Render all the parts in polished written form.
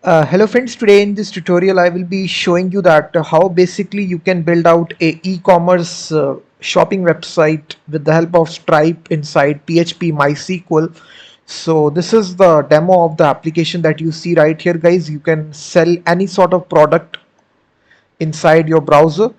Hello friends, today in this tutorial I will be showing you that how basically you can build out a e-commerce shopping website with the help of Stripe inside PHP MySQL. So this is the demo of the application that you see right here, guys. You can sell any sort of product inside your browser.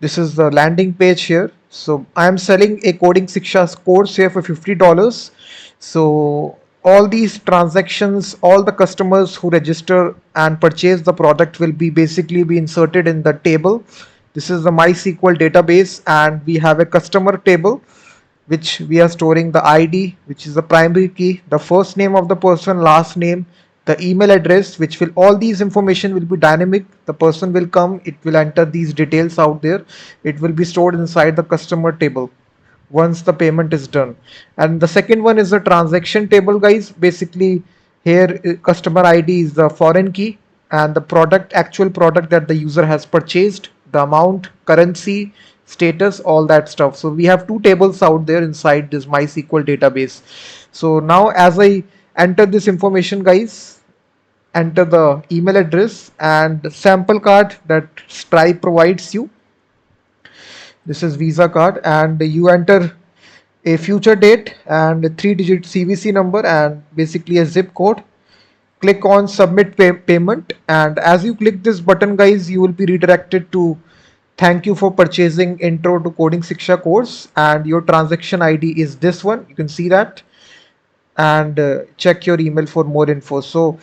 This is the landing page here. So I am selling a coding Shiksha's course here for $50. So all these transactions, all the customers who register and purchase the product will be basically be inserted in the table. This is the MySQL database, and we have a customer table which we are storing the ID, which is the primary key, the first name of the person, last name, the email address, which will all these information will be dynamic. The person will come, it will enter these details out there. It will be stored inside the customer table once the payment is done. And the second one is the transaction table, guys. Basically here customer ID is the foreign key, and the product, actual product that the user has purchased, the amount, currency, status, all that stuff. So we have two tables out there inside this MySQL database. So now as I enter this information, guys, enter the email address and the sample card that Stripe provides you. This is Visa card, and you enter a future date and a 3-digit CVC number and basically a zip code. Click on submit payment, and as you click this button, guys, you will be redirected to thank you for purchasing intro to coding Shiksha course, and your transaction ID is this one. You can see that, and check your email for more info. So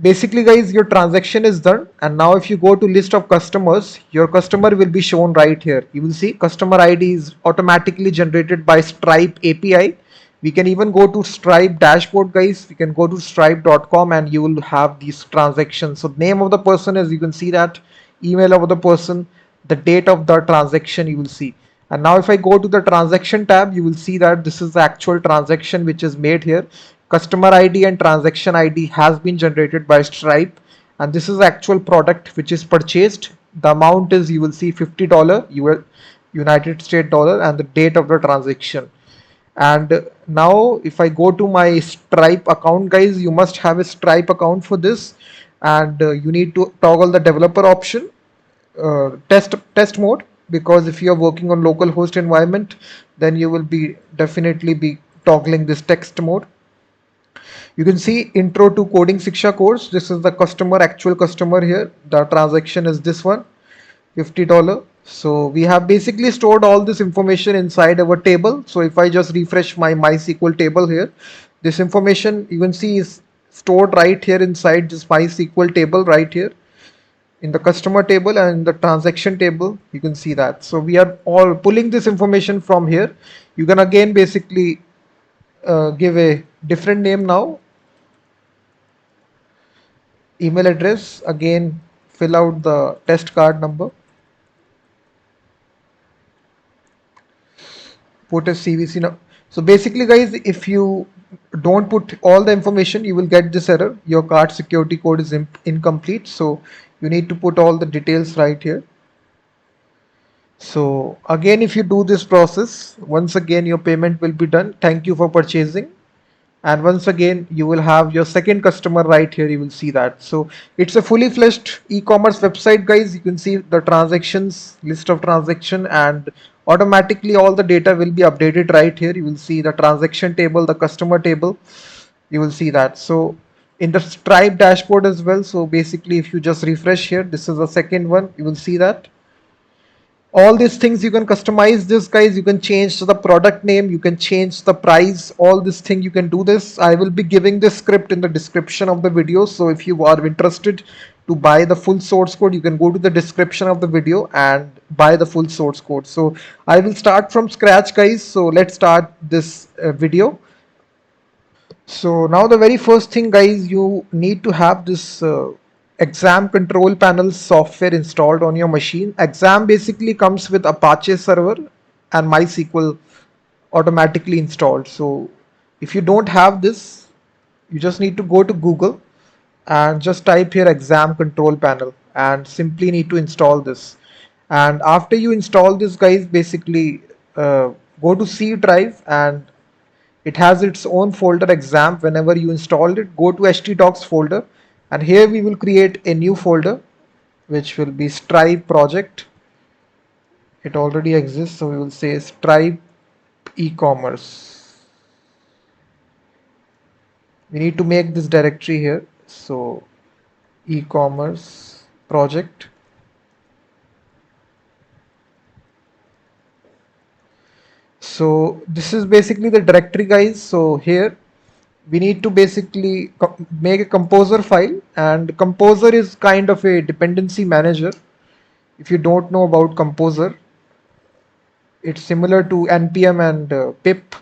basically, guys, your transaction is done, and now if you go to list of customers, your customer will be shown right here. You will see customer ID is automatically generated by Stripe API. We can even go to Stripe dashboard, guys. We can go to stripe.com and you will have these transactions. So name of the person is, you can see that, email of the person, the date of the transaction, you will see. And now if I go to the transaction tab, you will see that this is the actual transaction which is made here. Customer ID and transaction ID has been generated by Stripe, and this is the actual product which is purchased. The amount is, you will see, $50 United States dollar, and the date of the transaction. And now if I go to my Stripe account, guys, you must have a Stripe account for this, and you need to toggle the developer option, test mode, because if you are working on local host environment, then you will be definitely be toggling this text mode. You can see intro to coding Shiksha course. This is the customer, actual customer here. The transaction is this one, $50. So we have basically stored all this information inside our table. So if I just refresh my MySQL table here, this information you can see is stored right here inside this MySQL table right here in the customer table and the transaction table. You can see that. So we are all pulling this information from here. You can again basically give a different name now, email address, again fill out the test card number, put a CVC number. So basically, guys, if you don't put all the information, you will get this error, your card security code is incomplete. So you need to put all the details right here. So again, if you do this process, once again your payment will be done. Thank you for purchasing. And once again you will have your second customer right here. You will see that. So it's a fully fledged e-commerce website, guys. You can see the transactions, list of transaction, and automatically all the data will be updated right here. You will see the transaction table, the customer table, you will see that. So in the Stripe dashboard as well. So basically if you just refresh here, this is the second one, you will see that all these things you can customize this, guys. You can change the product name, you can change the price, all this thing you can do this. I will be giving this script in the description of the video, so if you are interested to buy the full source code, you can go to the description of the video and buy the full source code. So I will start from scratch, guys. So let's start this video. So now the very first thing, guys, you need to have this exam control panel software installed on your machine. Exam basically comes with Apache server and MySQL automatically installed. So if you don't have this, you just need to go to Google and just type here exam control panel and simply need to install this. And after you install this, guys, basically go to C drive, and it has its own folder exam. Whenever you installed it, go to htdocs folder and here we will create a new folder which will be Stripe project. It already exists, so we will say Stripe e-commerce. We need to make this directory here, so e-commerce project. So this is basically the directory, guys. So here we need to basically make a composer file, and composer is kind of a dependency manager. If you don't know about composer, it's similar to npm and pip,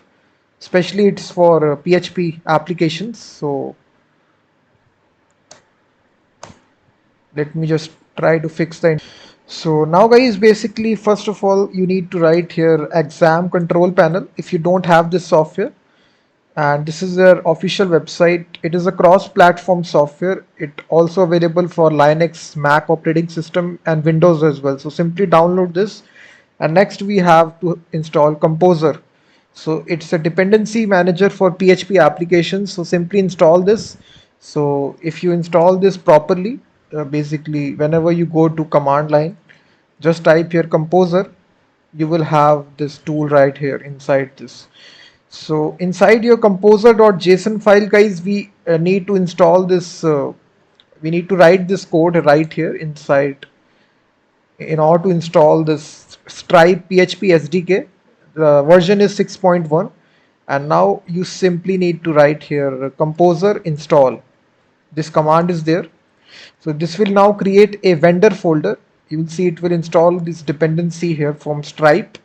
especially it's for PHP applications. So let me just try to fix the. So now guys, basically first of all you need to write here exam control panel if you don't have this software, and this is their official website. It is a cross-platform software. It also available for Linux, Mac operating system and Windows as well. So simply download this, and next we have to install Composer. So it's a dependency manager for PHP applications. So simply install this. So if you install this properly, basically whenever you go to command line, just type here Composer, you will have this tool right here inside this. So inside your composer.json file, guys, we need to install this. We need to write this code right here inside in order to install this Stripe PHP SDK. The version is 6.1, and now you simply need to write here composer install. This command is there. So this will now create a vendor folder. You will see it will install this dependency here from Stripe.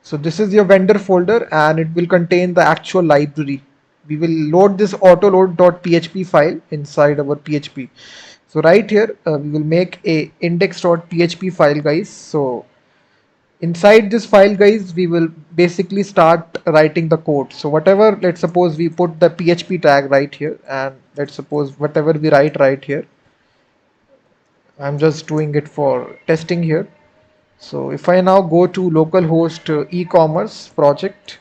So this is your vendor folder, and it will contain the actual library. We will load this autoload.php file inside our PHP. So right here we will make a index.php file, guys. So inside this file, guys, we will basically start writing the code. So whatever, let's suppose we put the PHP tag right here, and let's suppose whatever we write right here, I'm just doing it for testing here. So if I now go to localhost e-commerce project,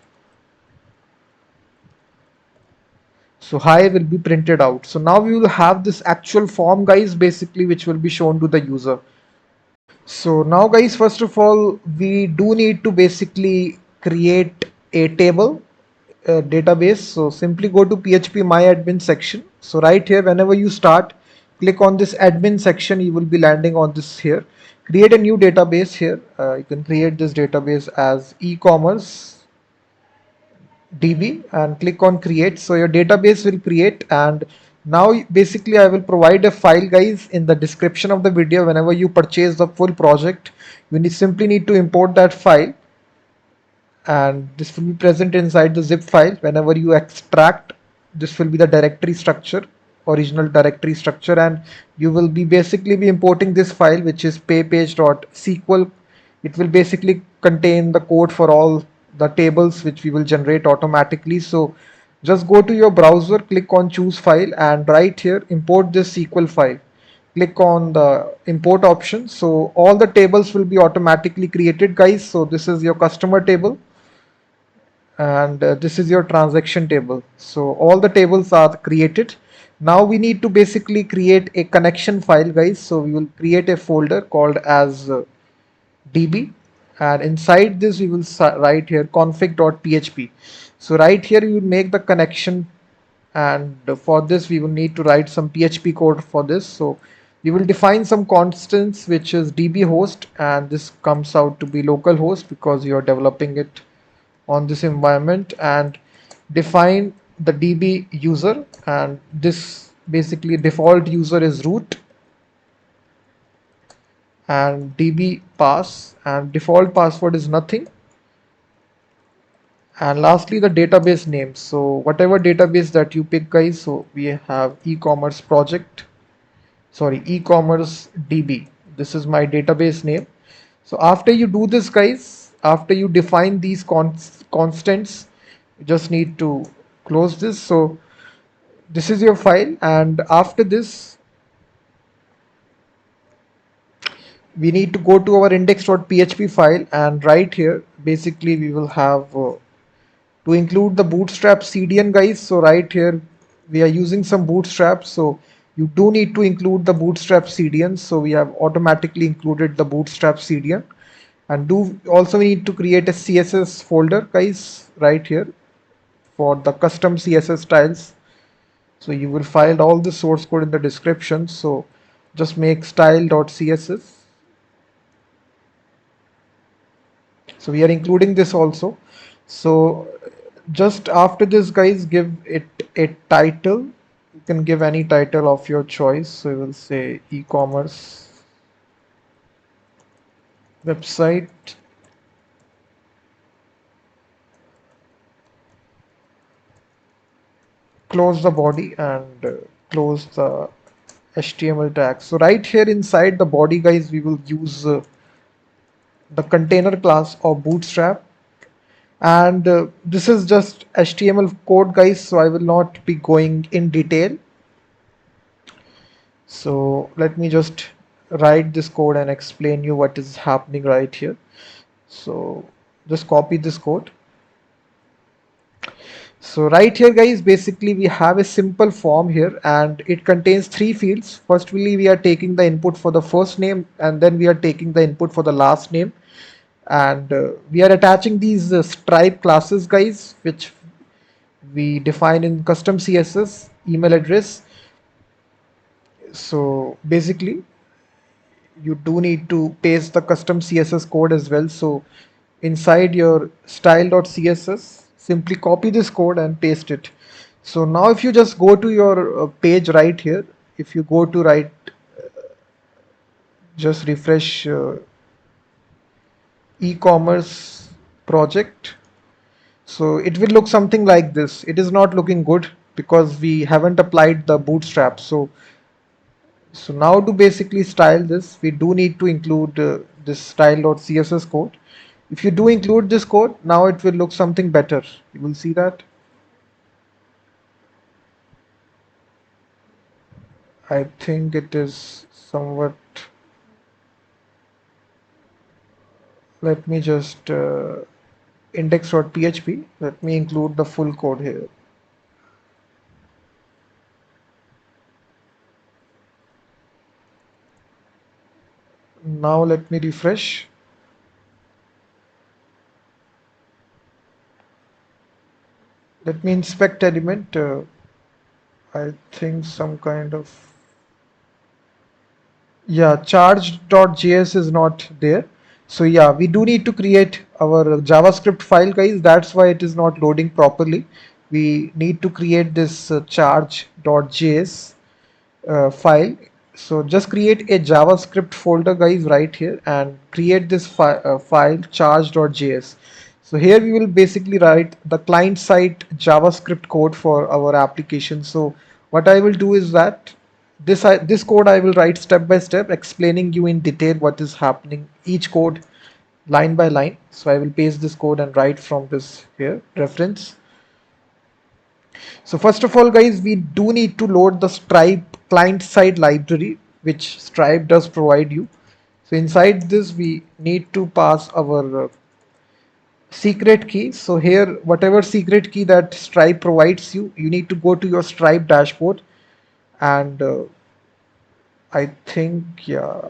so hi will be printed out. So now we will have this actual form, guys, basically, which will be shown to the user. So now, guys, first of all, we do need to basically create a table, database. So simply go to PHP my admin section. So right here, whenever you start, click on this admin section, you will be landing on this here. Create a new database here. You can create this database as e-commerce DB and click on create. So your database will create, and now basically I will provide a file, guys, in the description of the video. Whenever you purchase the full project, you simply need to import that file, and this will be present inside the zip file. Whenever you extract, this will be the directory structure, original directory structure, and you will be basically be importing this file, which is paypage.sql. It will basically contain the code for all the tables which we will generate automatically. So just go to your browser, click on choose file, and right here import this SQL file. Click on the import option. So all the tables will be automatically created, guys. So this is your customer table, and this is your transaction table. So all the tables are created. Now we need to basically create a connection file, guys. So we will create a folder called as db, and inside this we will write here config.php. So right here you will make the connection, and for this we will need to write some PHP code for this. So we will define some constants, which is db host, and this comes out to be localhost because you are developing it on this environment, and define the db user, and this basically default user is root, and db pass, and default password is nothing, and lastly the database name. So whatever database that you pick, guys, so we have e-commerce project, sorry, e-commerce db. This is my database name. So after you do this, guys, after you define these constants, you just need to close this. So this is your file, and after this we need to go to our index.php file, and right here basically we will have to include the bootstrap CDN, guys. So right here we are using some bootstrap. So You do need to include the bootstrap CDN, so we have automatically included the bootstrap CDN. And do also we need to create a CSS folder, guys, right here for the custom CSS styles. So you will find all the source code in the description. So just make style.css. So we are including this also. So just after this, guys, give it a title. You can give any title of your choice. So we will say e-commerce website. Close the body and close the HTML tag. So right here inside the body, guys, we will use the container class of bootstrap, and this is just HTML code, guys, so I will not be going in detail. So let me just write this code and explain you what is happening right here. So just copy this code. So right here, guys, basically we have a simple form here and it contains three fields. Firstly, we are taking the input for the first name, and then we are taking the input for the last name, and we are attaching these Stripe classes, guys, which we define in custom CSS, email address. So basically you do need to paste the custom CSS code as well. So inside your style.css, simply copy this code and paste it. So now if you just go to your page right here, if you go to right, just refresh e-commerce project. So it will look something like this. It is not looking good because we haven't applied the bootstrap. So now to basically style this, we do need to include this style.css code. If you do include this code, now it will look something better. You will see that. I think it is somewhat. Let me just index.php. Let me include the full code here. Now let me refresh. Let me inspect element. I think some kind of, yeah, charge.js is not there. So yeah, we do need to create our JavaScript file, guys. That's why it is not loading properly. We need to create this charge.js file. So just create a JavaScript folder, guys, right here, and create this file charge.js. So here we will basically write the client side JavaScript code for our application. So what I will do is that this code I will write step by step, explaining you in detail what is happening, each code line by line. So I will paste this code and write from this here reference. So first of all, guys, we do need to load the Stripe client side library, which Stripe does provide you. So inside this, we need to pass our secret key. So here, whatever secret key that Stripe provides you, you need to go to your Stripe dashboard, and I think, yeah,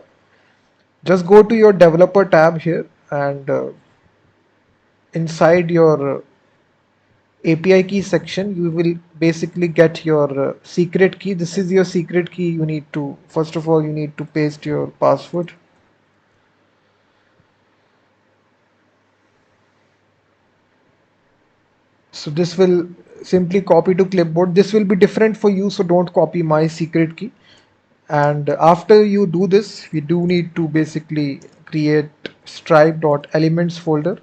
just go to your developer tab here, and inside your API key section, you will basically get your secret key. This is your secret key. You need to, first of all, you need to paste your password. So this will simply copy to clipboard. This will be different for you, so don't copy my secret key. And after you do this, we do need to basically create stripe.elements folder.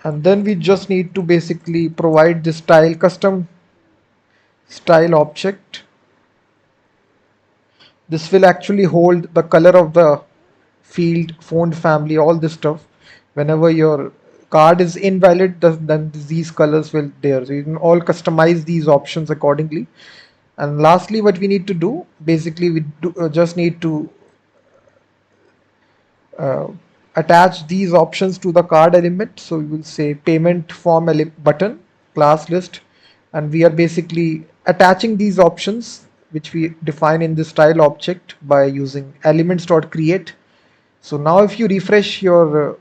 And then we just need to basically provide this style custom style object. This will actually hold the color of the field, font family, all this stuff. Whenever your card is invalid, then these colors will there. So you can all customize these options accordingly. And lastly, what we need to do, basically we just need to attach these options to the card element. So we will say payment form button class list, and we are basically attaching these options which we define in the style object by using elements.create. So now if you refresh your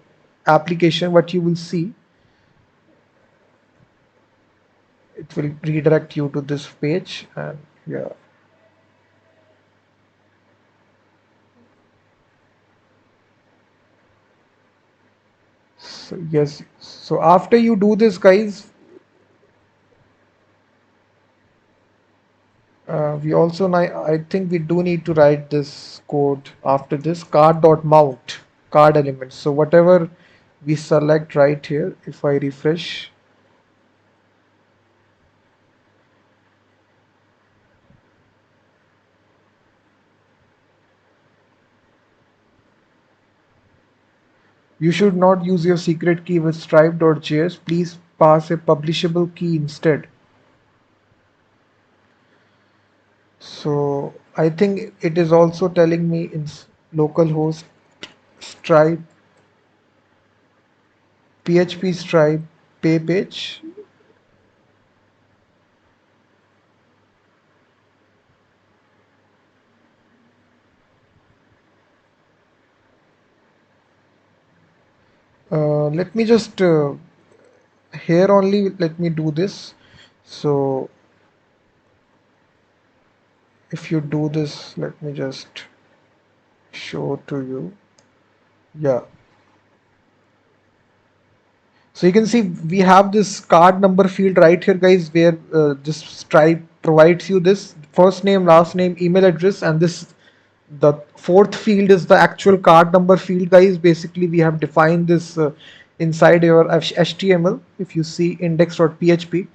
application, what you will see, it will redirect you to this page. And yeah, so yes, so after you do this, guys, we also I think we do need to write this code after this card.mount card elements. So whatever we select right here, if I refresh, you should not use your secret key with stripe.js. Please pass a publishable key instead. So I think it is also telling me in localhost stripe PHP stripe pay page. Let me just here only let me do this. So if you do this, let me just show to you. Yeah, so you can see we have this card number field right here, guys, where this stripe provides you this first name, last name, email address, and this the fourth field is the actual card number field, guys. Basically we have defined this inside your HTML. If you see index.php,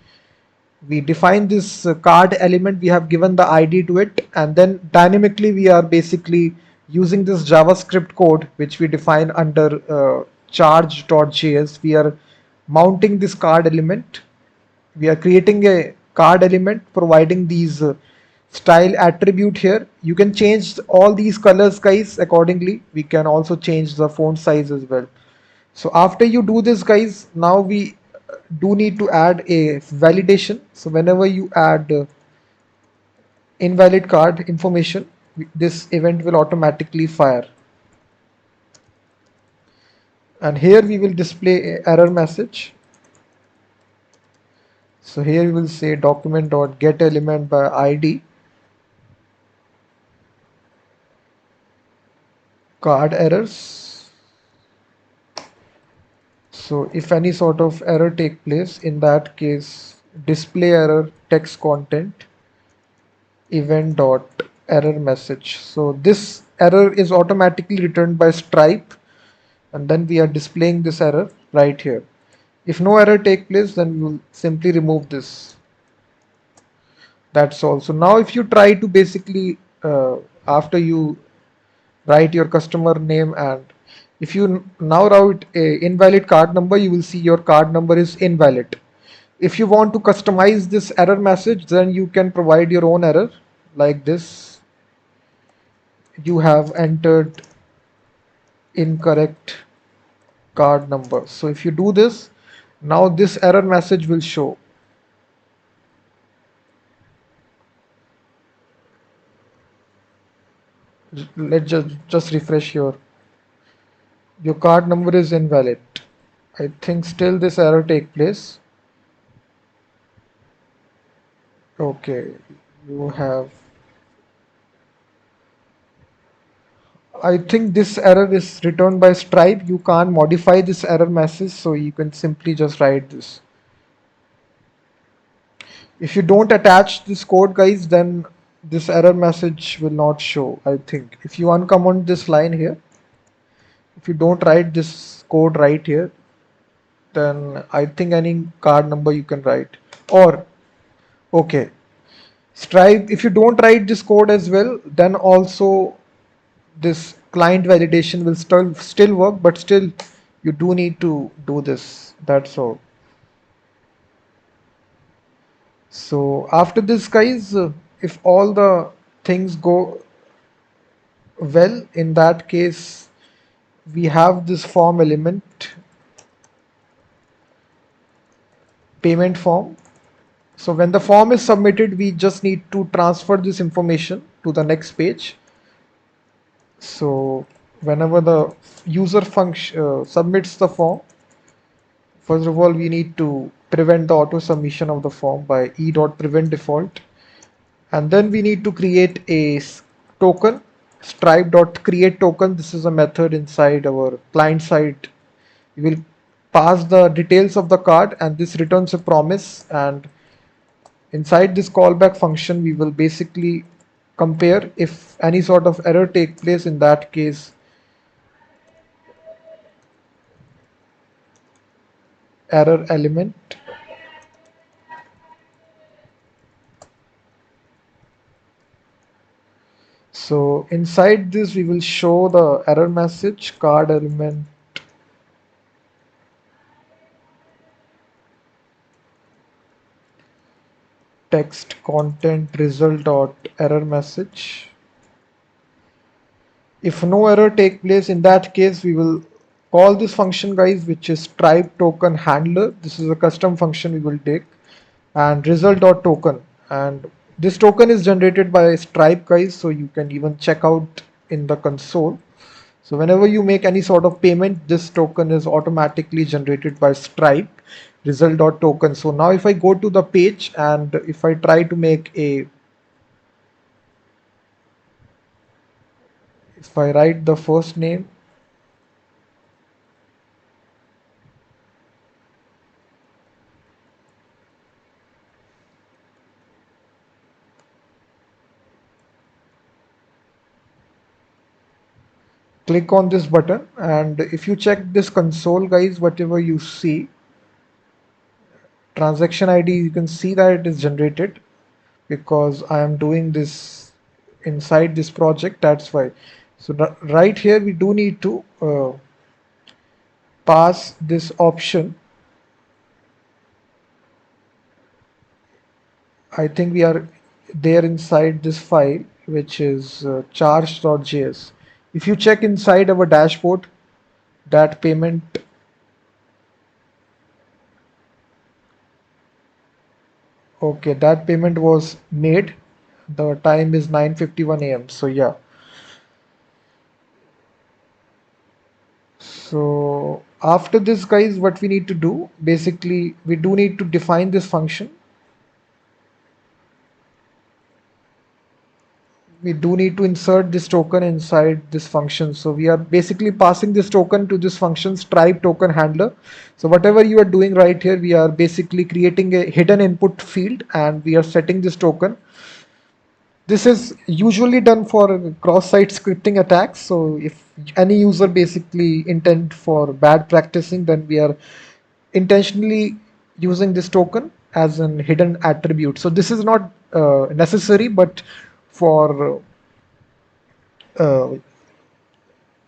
we define this card element, we have given the ID to it, and then dynamically we are basically using this JavaScript code which we define under charge.js. We are mounting this card element, we are creating a card element providing these style attribute here. You can change all these colors, guys, accordingly. We can also change the font size as well. So after you do this, guys, now we do need to add a validation. So whenever you add invalid card information, this event will automatically fire. And here we will display a error message. So here we will say document.getElement by ID card errors. So if any sort of error take place, in that case, display error text content event dot error message. So this error is automatically returned by Stripe, and then we are displaying this error right here. If no error take place, then we will simply remove this. That's all. So now if you try to basically after you write your customer name, and if you now write a invalid card number, you will see your card number is invalid. If you want to customize this error message, then you can provide your own error like this. You have entered incorrect card number. So if you do this, now this error message will show. Let's just refresh your card number is invalid. I think still this error take place. Okay, you have, I think this error is returned by Stripe. You can't modify this error message, so you can simply just write this. If you don't attach this code, guys, then this error message will not show, I think. If you uncomment this line here, if you don't write this code right here, then I think any card number you can write. Or, okay, Stripe, if you don't write this code as well, then also this client validation will still work, but still you do need to do this. That's all. So after this, guys, if all the things go well, in that case we have this form element, payment form. So when the form is submitted, we just need to transfer this information to the next page. So whenever the user function submits the form, first of all, we need to prevent the auto submission of the form by e.prevent default. And then we need to create a token, stripe.create token. This is a method inside our client side. We will pass the details of the card and this returns a promise, and inside this callback function we will basically compare if any sort of error take place. In that case, error element. So inside this we will show the error message card element text content result dot error message. If no error take place, in that case we will call this function, guys, which is stripe token handler. This is a custom function we will take, and result dot token, and this token is generated by Stripe, guys, so you can even check out in the console. So whenever you make any sort of payment, this token is automatically generated by Stripe result dot token. So now if I go to the page and if I try to make a, if I write the first name, click on this button, and if you check this console, guys, whatever you see, transaction ID, you can see that it is generated because I am doing this inside this project, that's why. So right here we do need to pass this option. I think we are there inside this file, which is charge.js. If you check inside our dashboard, that payment, okay, that payment was made. The time is 9:51 a.m. So yeah. So after this, guys, what we need to do, basically we do need to define this function. We do need to insert this token inside this function. So we are basically passing this token to this function stripe token handler. So whatever you are doing right here, we are basically creating a hidden input field and we are setting this token. This is usually done for cross-site scripting attacks. So if any user basically intend for bad practicing, then we are intentionally using this token as an hidden attribute. So this is not necessary, but for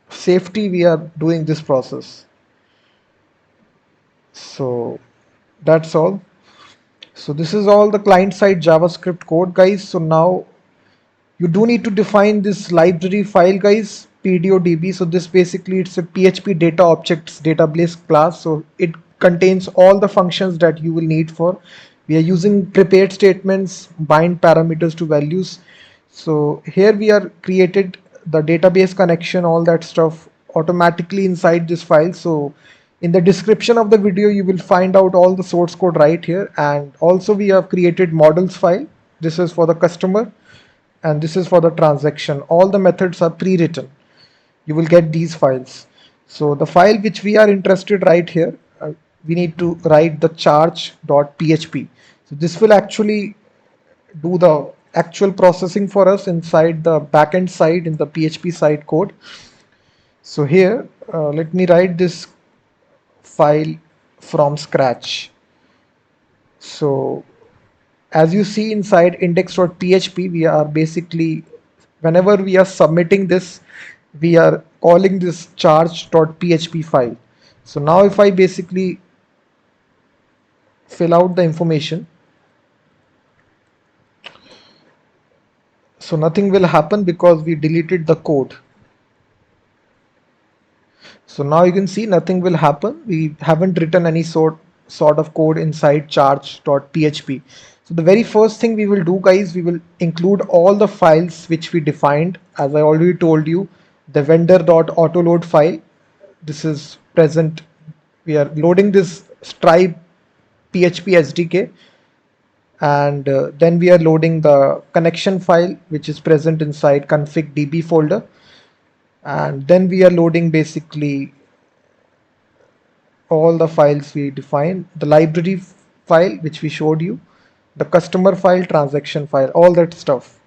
safety we are doing this process. So that's all. So this is all the client side JavaScript code, guys. So now you do need to define this library file, guys, PDODB. So this basically it's a PHP data objects database class. So it contains all the functions that you will need for. We are using prepared statements, bind parameters to values. So here we are created the database connection, all that stuff automatically inside this file. So in the description of the video, you will find out all the source code right here. And also we have created models file. This is for the customer and this is for the transaction. All the methods are pre-written. You will get these files. So the file which we are interested right here, we need to write the charge.php. So this will actually do the actual processing for us inside the backend side in the PHP side code. So here, let me write this file from scratch. So as you see inside index.php, we are basically, whenever we are submitting this, we are calling this charge.php file. So now if I basically fill out the information, so nothing will happen because we deleted the code. So now you can see nothing will happen. We haven't written any sort of code inside charge.php. So the very first thing we will do, guys, we will include all the files which we defined. As I already told you, the vendor.autoload file, this is present. We are loading this Stripe PHP SDK, and then we are loading the connection file which is present inside config db folder, and then we are loading basically all the files we defined, the library file which we showed you, the customer file, transaction file, all that stuff.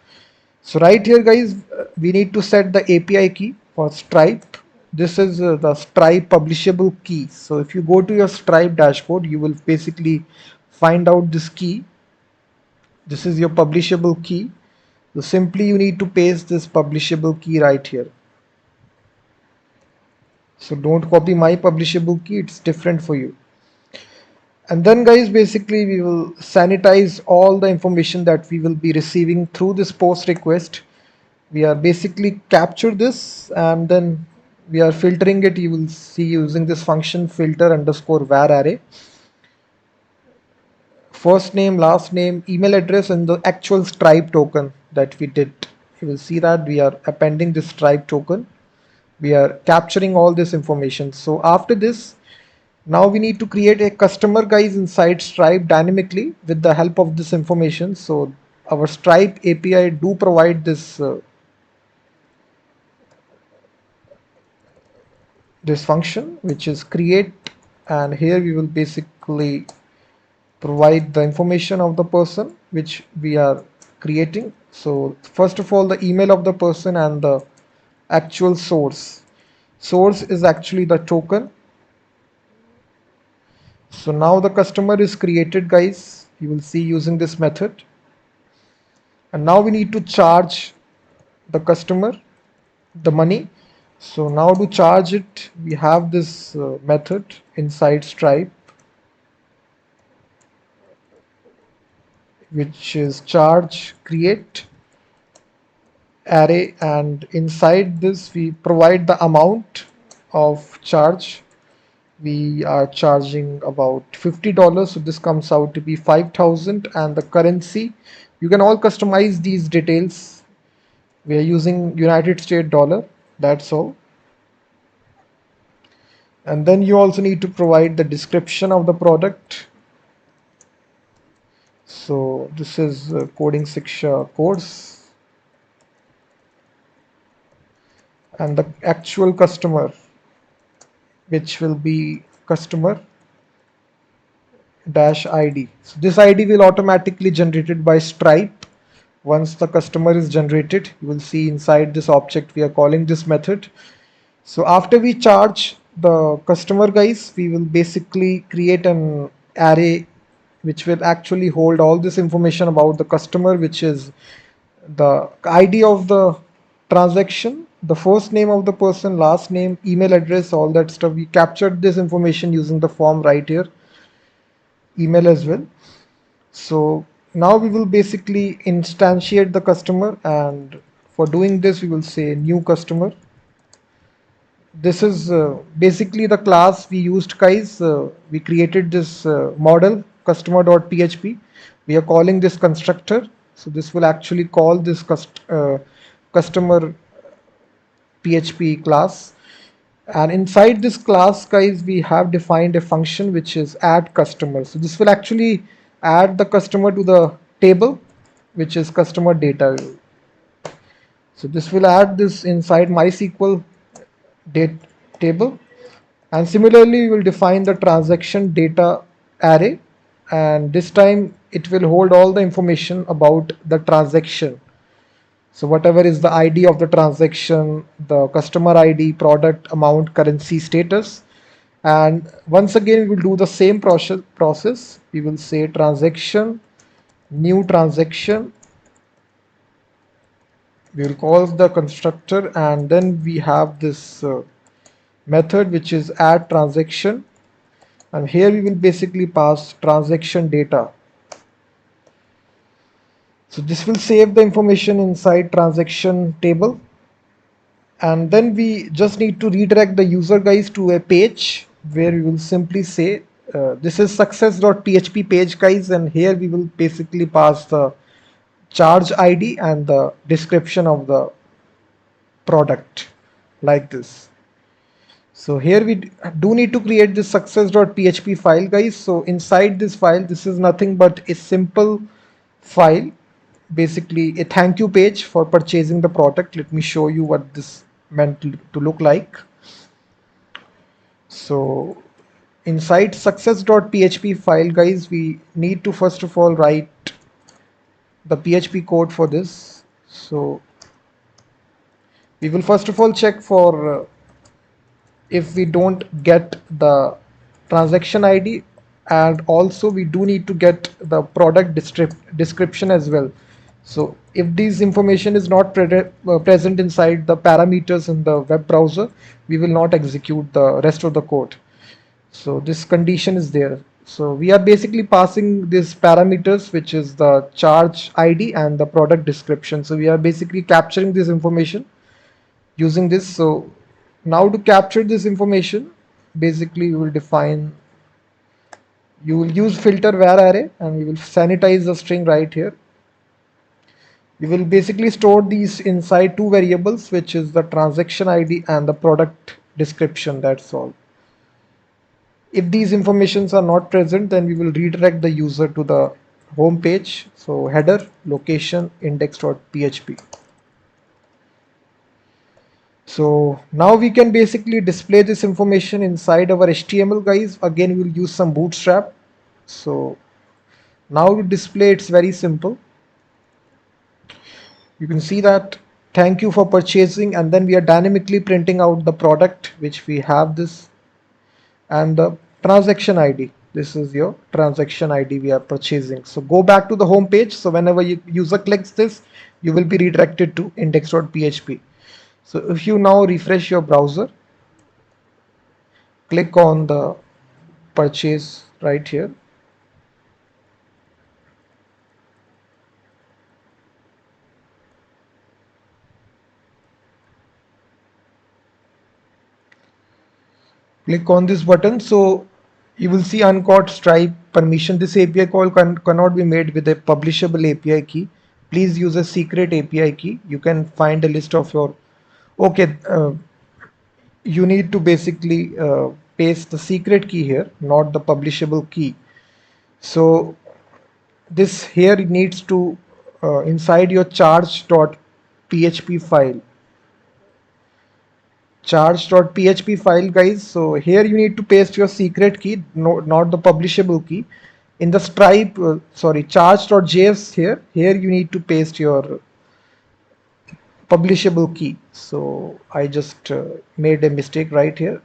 So right here, guys, we need to set the API key for Stripe. This is the Stripe publishable key. So if you go to your Stripe dashboard, you will basically find out this key. This is your publishable key. So simply you need to paste this publishable key right here. So don't copy my publishable key, it's different for you. And then, guys, basically we will sanitize all the information that we will be receiving through this post request. We are basically capture this, and then we are filtering it. You will see using this function filter underscore var array. First name, last name, email address, and the actual Stripe token that we did. You will see that we are appending this Stripe token. We are capturing all this information. So after this, now we need to create a customer, guys, inside Stripe dynamically with the help of this information. So our Stripe API do provide this this function which is create, and here we will basically provide the information of the person which we are creating. So first of all, the email of the person and the actual source. Source is actually the token. So now the customer is created, guys. You will see using this method. And now we need to charge the customer the money. So now to charge it, we have this method inside Stripe, which is charge create array, and inside this we provide the amount of charge. We are charging about $50, so this comes out to be 5,000, and the currency, you can all customize these details. We are using United States dollar, that's all. And then you also need to provide the description of the product. So this is coding Shiksha course, and the actual customer, which will be customer dash ID. So this ID will automatically generated by Stripe. Once the customer is generated, you will see inside this object we are calling this method. So after we charge the customer, guys, we will basically create an array which will actually hold all this information about the customer, which is the ID of the transaction, the first name of the person, last name, email address, all that stuff. We captured this information using the form right here, email as well. So now we will basically instantiate the customer, and for doing this we will say new customer. This is basically the class we used, guys. We created this model customer.php. We are calling this constructor. So this will actually call this customer PHP class. And inside this class, guys, we have defined a function which is add customer. So this will actually add the customer to the table, which is customer data. So this will add this inside MySQL date table, and similarly we will define the transaction data array, and this time it will hold all the information about the transaction. So whatever is the ID of the transaction, the customer ID, product, amount, currency, status. And once again we will do the same process. We will say transaction, new transaction. We will call the constructor, and then we have this method which is add transaction, and here we will basically pass transaction data. So this will save the information inside transaction table, and then we just need to redirect the user, guys, to a page where we will simply say this is success.php page, guys, and here we will basically pass the charge ID and the description of the product like this. So here we do need to create this success.php file, guys. So inside this file, this is nothing but a simple file, basically a thank you page for purchasing the product. Let me show you what this meant to look like. So inside success.php file, guys, we need to first of all write the PHP code for this. So we will first of all check for if we don't get the transaction ID, and also we do need to get the product description as well. So if this information is not present inside the parameters in the web browser, we will not execute the rest of the code. So this condition is there. So we are basically passing these parameters, which is the charge ID and the product description. So we are basically capturing this information using this. So now to capture this information, basically you will use filter var array, and we will sanitize the string right here. We will basically store these inside two variables, which is the transaction ID and the product description. That's all. If these informations are not present, then we will redirect the user to the home page. So header, location, index.php. So now we can basically display this information inside our HTML, guys. Again, we will use some bootstrap. So now to display, it's very simple. You can see that thank you for purchasing, and then we are dynamically printing out the product, which we have this, and the transaction ID. This is your transaction ID we are purchasing. So go back to the home page. So whenever user clicks this, you will be redirected to index.php. So if you now refresh your browser, click on the purchase right here. Click on this button. So you will see uncaught stripe permission. This API call cannot be made with a publishable API key. Please use a secret API key. You can find a list of your, okay, you need to basically paste the secret key here, not the publishable key. So this here needs to inside your charge.php file. Charge.php file, guys. So here you need to paste your secret key, not the publishable key. In the stripe, charge.js here you need to paste your publishable key. So I just made a mistake right here.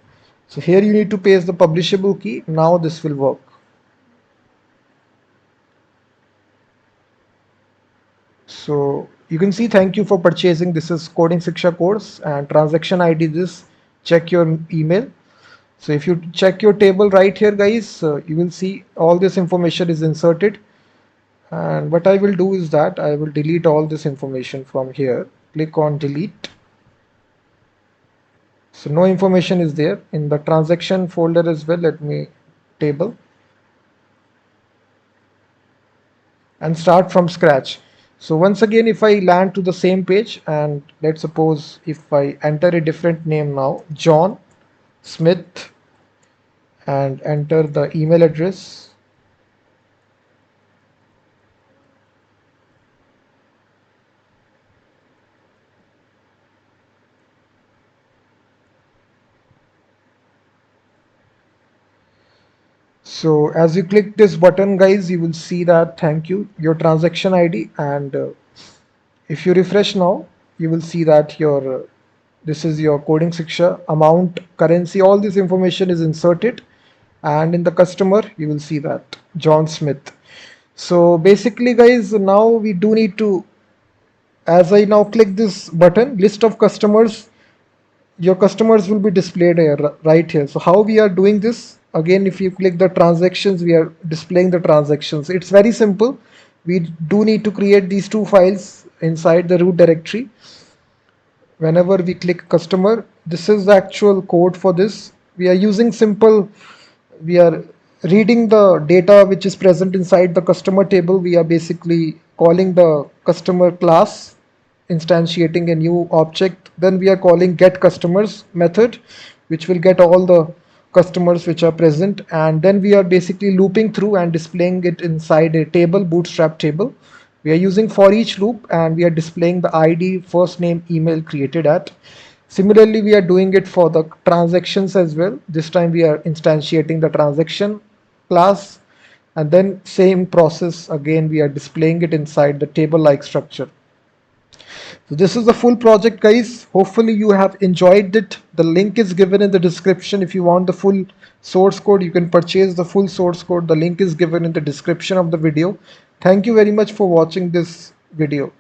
So here you need to paste the publishable key. Now this will work. So you can see thank you for purchasing. This is coding Shiksha course, and transaction ID this. Check your email. So if you check your table right here, guys, you will see all this information is inserted. And what I will do is that I will delete all this information from here. Click on delete. So no information is there in the transaction folder as well. Let me table and start from scratch. So once again, if I land to the same page, and let's suppose if I enter a different name now, John Smith, and enter the email address. So as you click this button, guys, you will see that thank you, your transaction ID, and if you refresh now, you will see that your this is your coding Shiksha, amount, currency, all this information is inserted, and in the customer you will see that John Smith. So basically, guys, now we do need to, as I now click this button, list of customers, your customers will be displayed here, right here. So how we are doing this? Again, if you click the transactions, we are displaying the transactions. It's very simple. We do need to create these two files inside the root directory. Whenever we click customer, this is the actual code for this. We are using simple, we are reading the data which is present inside the customer table, we are basically calling the customer class, instantiating a new object. Then we are calling get customers method, which will get all the customers which are present. And then we are basically looping through and displaying it inside a table, bootstrap table. We are using for each loop and we are displaying the ID, first name, email created at. Similarly, we are doing it for the transactions as well. This time we are instantiating the transaction class, and then same process again, we are displaying it inside the table like structure. So this is the full project, guys. Hopefully you have enjoyed it. The link is given in the description. If you want the full source code, you can purchase the full source code. The link is given in the description of the video. Thank you very much for watching this video.